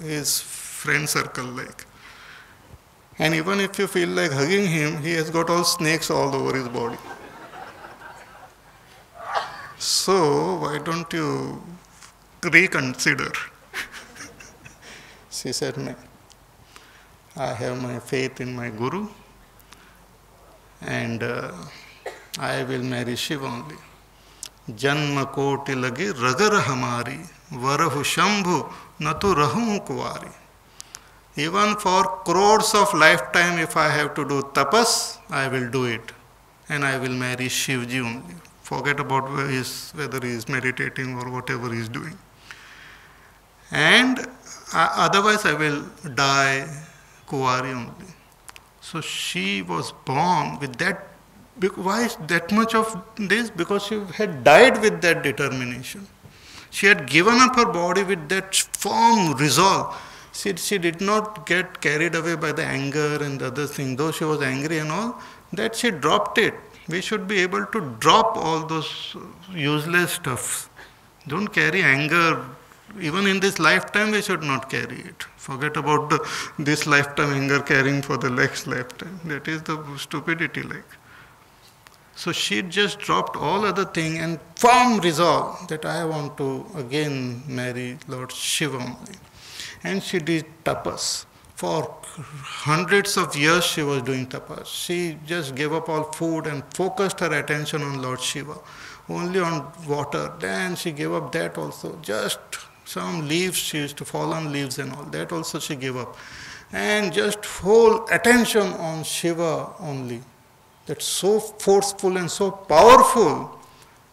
his friend circle like. And even if you feel like hugging him, he has got all snakes all over his body. So why don't you reconsider? She said, no, I have my faith in my Guru and I will marry Shiva only. Janma koti lagi ragar hamari, varahu shambhu natu rahu kuwari. Even for crores of lifetime, if I have to do tapas, I will do it. And I will marry Shivji only. Forget about whether he is meditating or whatever he is doing. And otherwise I will die Kuwari only. So she was born with that. Why is that much of this? Because she had died with that determination. She had given up her body with that firm resolve. She did not get carried away by the anger and the other thing. Though she was angry and all, that she dropped it. We should be able to drop all those useless stuff. Don't carry anger. Even in this lifetime, we should not carry it. Forget about this lifetime anger carrying for the next lifetime. That is the stupidity like. So she just dropped all other thing and firm resolve that I want to again marry Lord Shiva only. And she did tapas. For hundreds of years she was doing tapas. She just gave up all food and focused her attention on Lord Shiva. Only on water. Then she gave up that also. Just some leaves, she used to fall on leaves and all. That also she gave up. And just whole attention on Shiva only. That's so forceful and so powerful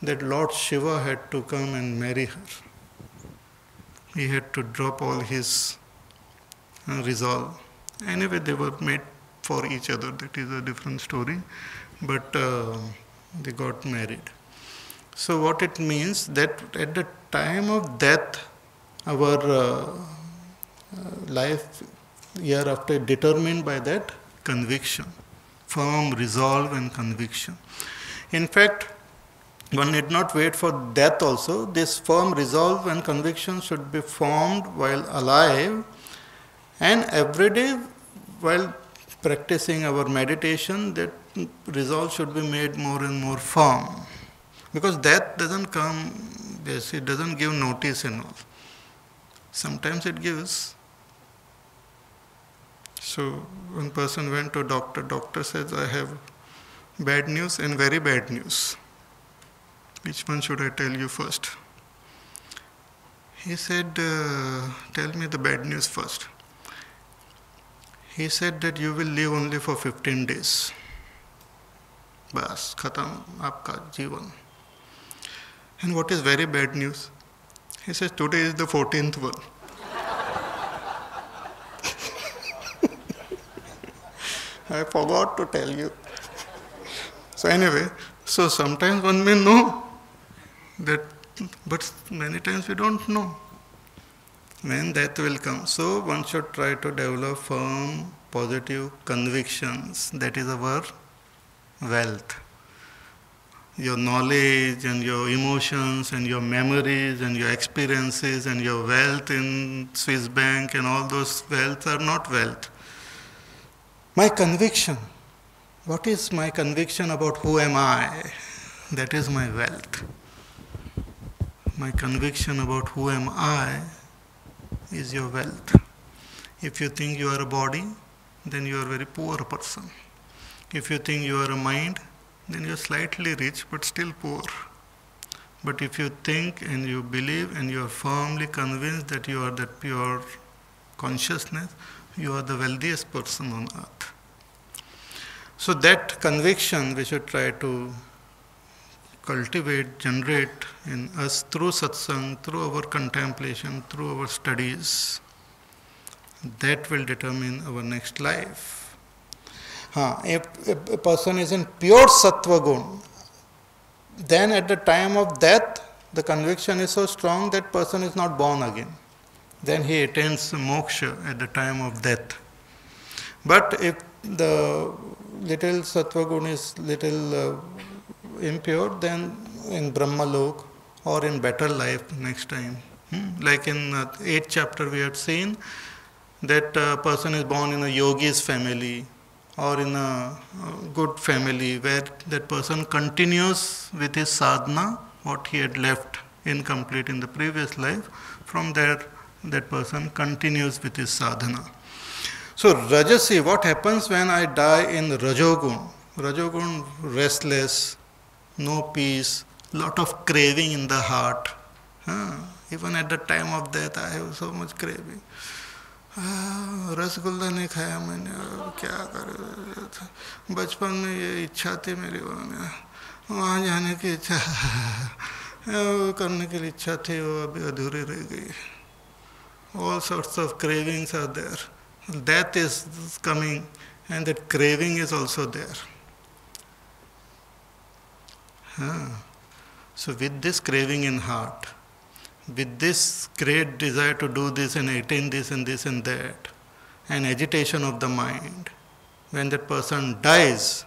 that Lord Shiva had to come and marry her. He had to drop all his resolve. Anyway, they were made for each other. That is a different story. But they got married. So what it means that at the time of death, our life year after determined by that conviction. Firm resolve and conviction. In fact, one need not wait for death also. This firm resolve and conviction should be formed while alive, and every day while practicing our meditation, that resolve should be made more and more firm. Because death doesn't come, yes, it doesn't give notice and all. Sometimes it gives. So one person went to doctor. Doctor says, I have bad news and very bad news. Which one should I tell you first? He said, tell me the bad news first. He said that you will live only for 15 days. Bas, khatam aapka jeevan. And what is very bad news? He says, today is the 14th one. I forgot to tell you. So anyway, so sometimes one may know that, but many times we don't know when death will come. So one should try to develop firm, positive convictions. That is our wealth. Your knowledge and your emotions and your memories and your experiences and your wealth in Swiss bank and all those wealth are not wealth. My conviction. What is my conviction about who am I? That is my wealth. My conviction about who am I is your wealth. If you think you are a body, then you are a very poor person. If you think you are a mind, then you are slightly rich but still poor. But if you think and you believe and you are firmly convinced that you are that pure consciousness, you are the wealthiest person on earth. So that conviction we should try to cultivate, generate in us through satsang, through our contemplation, through our studies. That will determine our next life. If a person is in pure sattva gun, then at the time of death, the conviction is so strong that person is not born again. Then he attains moksha at the time of death. But if the little sattva gun is little impure, then in Brahma Lok or in better life next time, Like in 8th chapter we had seen that a person is born in a yogi's family or in a good family where that person continues with his sadhana, what he had left incomplete in the previous life. From there, that person continues with his sadhana. So Rajasi, what happens when I die in Rajogun? Rajogun, restless, no peace, lot of craving in the heart. Even at the time of death, I have so much craving. Rasgulla नहीं खाया मैंने, क्या कर, बचपन में ये इच्छा थी मेरी, वहाँ जाने की इच्छा, करने की इच्छा थी, वो अभी अधूरी रह गई. All sorts of cravings are there. Death is coming and that craving is also there. So with this craving in heart, with this great desire to do this and attain this and this and that, and agitation of the mind, when that person dies,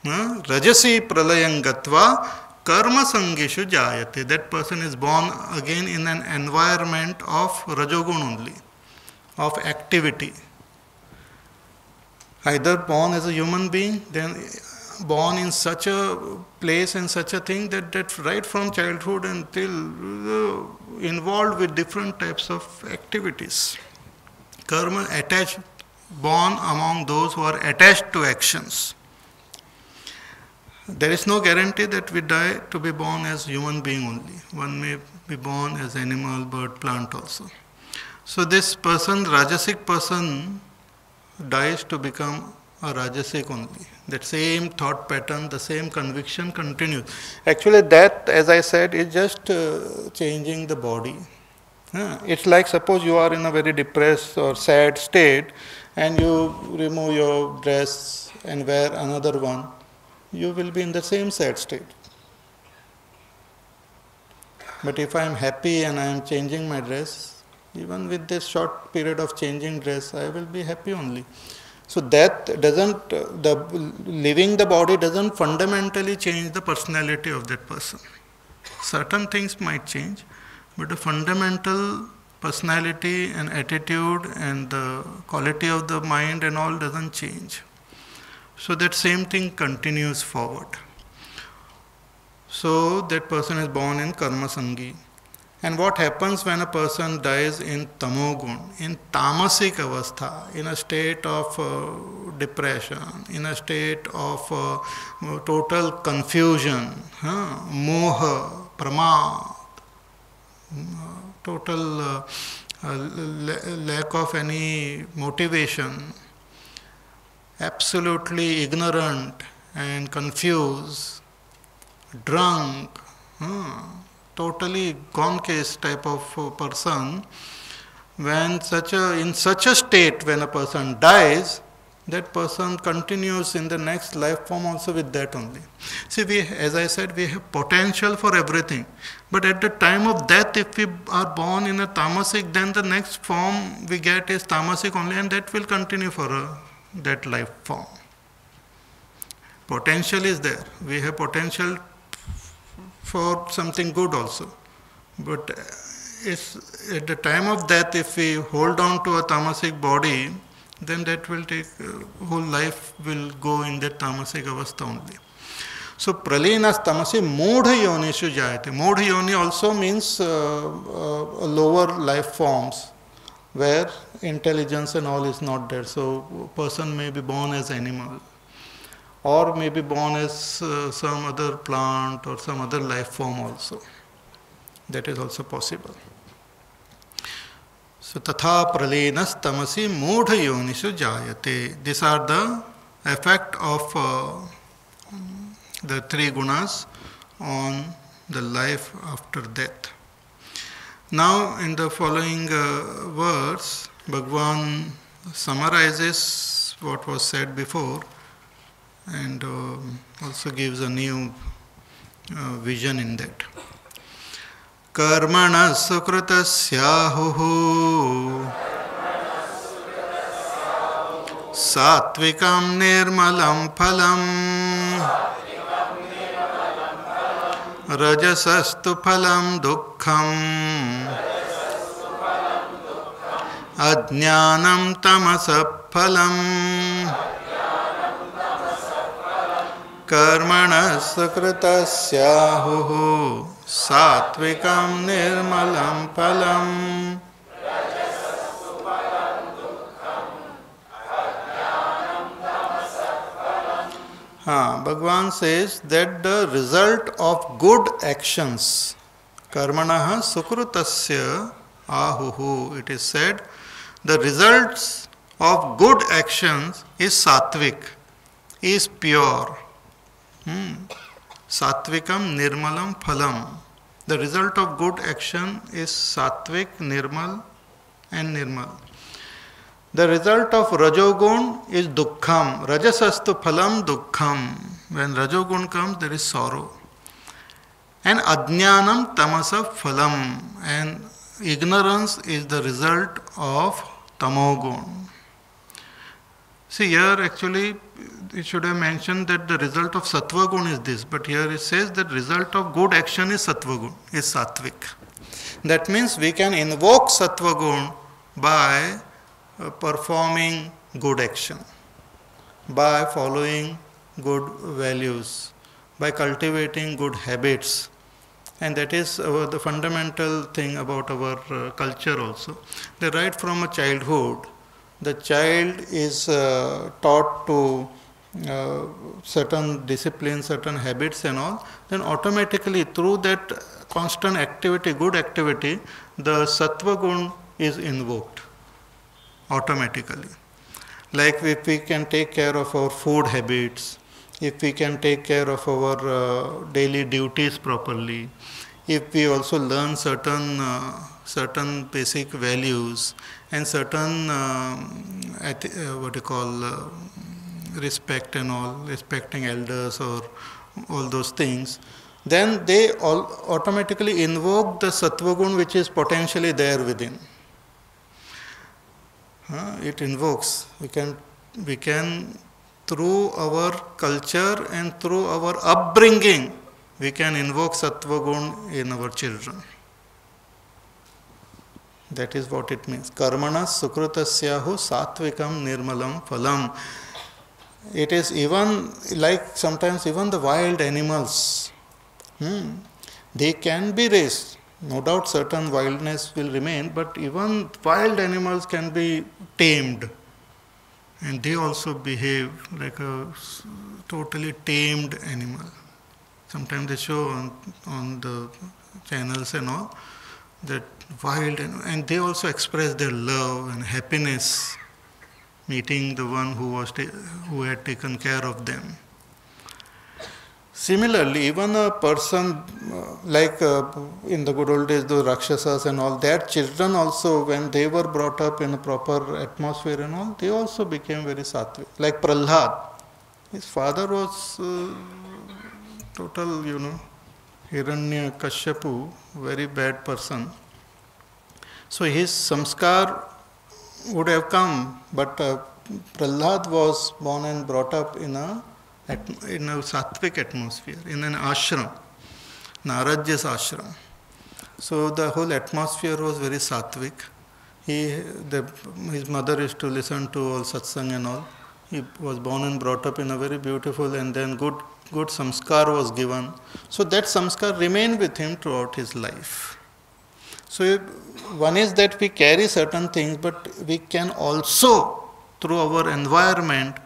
Rajasi pralayam gatva karma sangishu jayate, that person is born again in an environment of Rajogun only, of activity. Either born as a human being, then born in such a place and such a thing that right from childhood until involved with different types of activities. Karma attached, born among those who are attached to actions. There is no guarantee that we die to be born as human being only. One may be born as animal, bird, plant also. So this person, Rajasic person, dies to become a Rajasic only. That same thought pattern, the same conviction continues. Actually that, as I said, is just changing the body. It's like suppose you are in a very depressed or sad state and you remove your dress and wear another one, you will be in the same sad state. But if I am happy and I am changing my dress, even with this short period of changing dress, I will be happy only. So that doesn't, leaving the body doesn't fundamentally change the personality of that person. Certain things might change, but the fundamental personality and attitude and the quality of the mind and all doesn't change. So that same thing continues forward. So that person is born in karma sangi. And what happens when a person dies in tamogun, in tamasic avastha, in a state of depression, in a state of total confusion, moha, pramad, total lack of any motivation, absolutely ignorant and confused, drunk, totally gone case type of person, when in such a state when a person dies, that person continues in the next life form also with that only. See, as I said, we have potential for everything. But at the time of death, if we are born in a tamasic, then the next form we get is tamasic only, and that will continue for that life form. Potential is there. We have potential for something good also. But at the time of death, if we hold on to a tamasic body, then that will take, whole life will go in that tamasic avastha only. So, pralinas tamasi modha yonishu jayate. Modha yoni also means lower life forms where intelligence and all is not there. So, a person may be born as animal or may be born as some other plant or some other life form also. That is also possible. So, tatha pralenas tamasi modha yonishu jayate. These are the effect of the three gunas on the life after death. Now, in the following verse, Bhagavan summarizes what was said before and also gives a new vision in that. Karmana sukrutasyahuhu satvikam nirmalam phalam rajasastu phalam dukkham अज्ञानं तमसः फलम् कर्मणः सुकृतस्याहुः सात्विकं निर्मलं फलम्. Bhagavan says that the result of good actions, karmanah sukrutasya ahuhu, it is said, the results of good actions is satvik, is pure. Satvikam nirmalam phalam. The result of good action is satvik, nirmal and nirmal. The result of rajogun is dukkham. Rajasastu phalam dukkham. When rajogun comes, there is sorrow. And ajnanam tamasa phalam. And ignorance is the result of tamogun. See, here actually it should have mentioned that the result of sattva gun is this, but here it says that result of good action is sattva gun, is sattvic. That means we can invoke sattva gun by performing good action, by following good values, by cultivating good habits. And that is the fundamental thing about our culture also. That right from a childhood, the child is taught to certain discipline, certain habits and all, then automatically through that constant activity, good activity, the sattva gun is invoked automatically. Like if we can take care of our food habits, if we can take care of our daily duties properly, if we also learn certain basic values and certain respect and all, respecting elders or all those things, then they all automatically invoke the sattva gun which is potentially there within. It invokes. We can through our culture and through our upbringing, we can invoke sattva gun in our children. That is what it means. Karmana sukrutasyahu satvikam nirmalam phalam. It is even like sometimes even the wild animals, they can be raised. No doubt certain wildness will remain, but even wild animals can be tamed. And they also behave like a totally tamed animal. Sometimes they show on the channels and all that wild, and they also express their love and happiness meeting the one who had taken care of them. Similarly, even a person like in the good old days, the Rakshasas and all, their children also, when they were brought up in a proper atmosphere and all, they also became very sattvic. Like Prahlad, his father was total, Hiranyakashipu, very bad person. So his samskar would have come, but Prahlad was born and brought up in a sattvic atmosphere, in an ashram, Narajya's ashram. So the whole atmosphere was very sattvic. His mother used to listen to all satsang and all. He was born and brought up in a very beautiful, and then good samskar was given. So that samskar remained with him throughout his life. So one is that we carry certain things, but we can also, through our environment,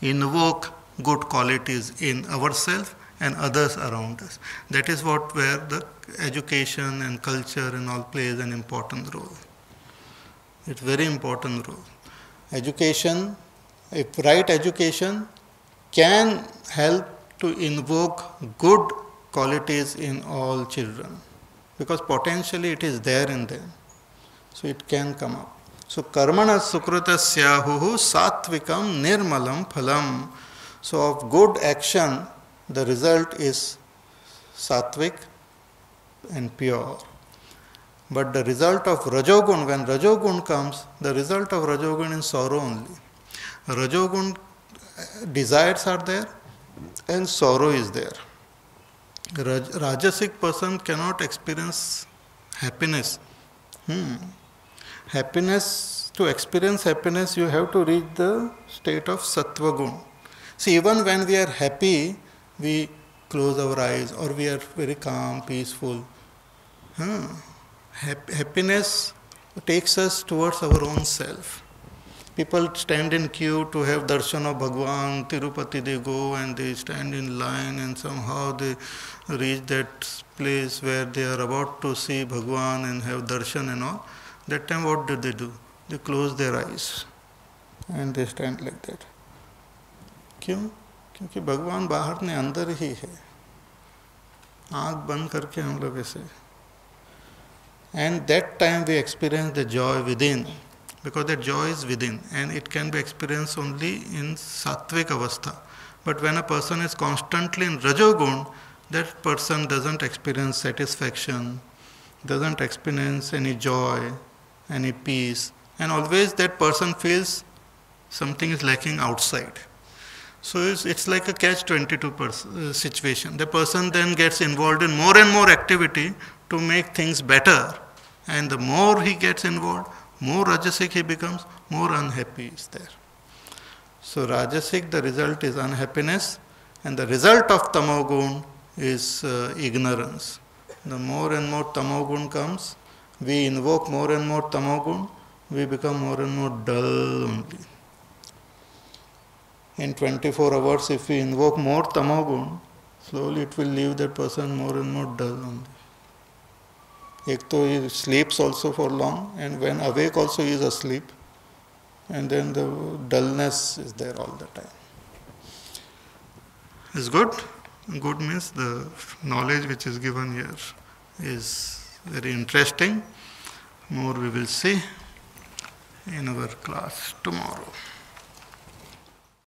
invoke good qualities in ourselves and others around us. That is where the education and culture and all plays an important role. It's very important role. Education, if right education, can help to invoke good qualities in all children, because potentially it is there in them. So it can come up. So karmana sukrutasyahu satvikam nirmalam phalam. So of good action, the result is sattvic and pure. But the result of rajogun, when rajogun comes, the result of rajogun is sorrow only. Rajogun, desires are there and sorrow is there. Rajasic person cannot experience happiness. Happiness to experience happiness, you have to reach the state of sattva gun. See, even when we are happy, we close our eyes or we are very calm, peaceful. Happiness takes us towards our own self. People stand in queue to have darshan of Bhagwan, Tirupati they go and they stand in line and somehow they reach that place where they are about to see Bhagwan and have darshan and all. That time what do? They close their eyes and they stand like that. क्यों? क्योंकि भगवान बाहर ने अंदर ही है. आँख बंद करके हम लोग ऐसे. And that time we experience the joy within. Because that joy is within and it can be experienced only in sattvic avastha. But when a person is constantly in rajogun, that person doesn't experience satisfaction, doesn't experience any joy, any peace, and always that person feels something is lacking outside. So it's like a catch-22 situation. The person then gets involved in more and more activity to make things better, and the more he gets involved, more rajasic he becomes, more unhappy is there. So rajasic, the result is unhappiness, and the result of tamogun is ignorance. The more and more tamogun comes, we invoke more and more tamogun, we become more and more dull only. In 24 hours, if we invoke more tamogun, slowly it will leave that person more and more dull only. Ek to he sleeps also for long, and when awake also he is asleep, and then the dullness is there all the time. Is good? Good means the knowledge which is given here is very interesting. More we will see in our class tomorrow.